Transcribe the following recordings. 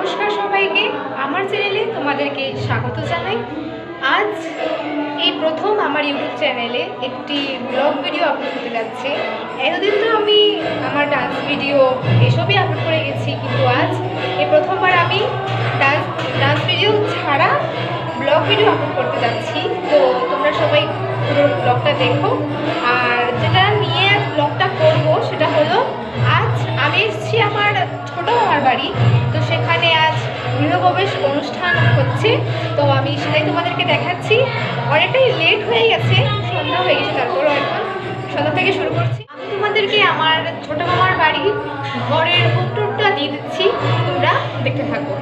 নমস্কার সবাইকে, আমার চ্যানেলে তোমাদেরকে স্বাগত জানাই। আজ এই প্রথম আমার ইউটিউব চ্যানেলে একটি ব্লগ ভিডিও আপলোড করতে যাচ্ছে। এতদিন তো আমি আমার ডান্স ভিডিও এসবই আপলোড করে গেছি, কিন্তু আজ এই প্রথমবার আমি ডান্স ভিডিও ছাড়া ব্লগ ভিডিও আপলোড করতে যাচ্ছি। তো তোমরা সবাই পুরো ব্লগটা দেখো। আর যেটা নিয়ে ব্লগটা করবো সেটা হলো, আজ আমি এসেছি আমার ছোটো মামার বাড়ি। তো সেখানে আজ গৃহপ্রবেশ অনুষ্ঠান হচ্ছে, তো আমি সেটাই তোমাদেরকে দেখাচ্ছি। অনেকটাই লেট হয়ে গেছে, সন্ধ্যা হয়ে গেছে, তারপরও এখন সন্ধ্যা থেকে শুরু করছি। আমি তোমাদেরকে আমার ছোটো মামার বাড়ি ঘরের হোম টুরটা দিয়ে দিচ্ছি, তোমরা দেখতে থাকো।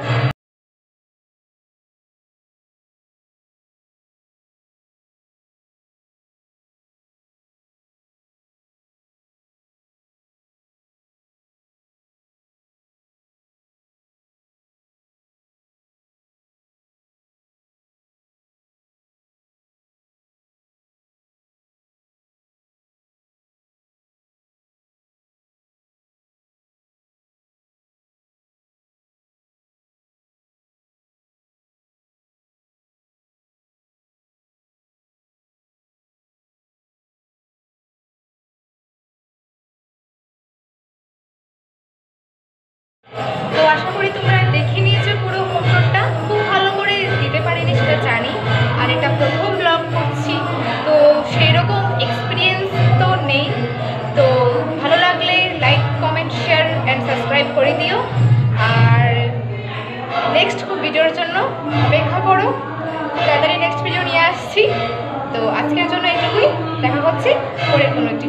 তো আশা করি তোমরা দেখে নিয়েছো পুরো হোম টুরটা। খুব ভালো করে দিতে পারিনি সেটা জানি, আর এটা প্রথম ব্লগ করছি, তো সেই রকম এক্সপিরিয়েন্স তো নেই। তো ভালো লাগলে like, comment, share and subscribe করে দিও। আর নেক্সট ভিডিওর জন্য অপেক্ষা করো, তাড়াতাড়ি নেক্সট ভিডিও নিয়ে আসছি। তো আজকের জন্য এইটুকুই, দেখা হচ্ছে পরের কোনো একটি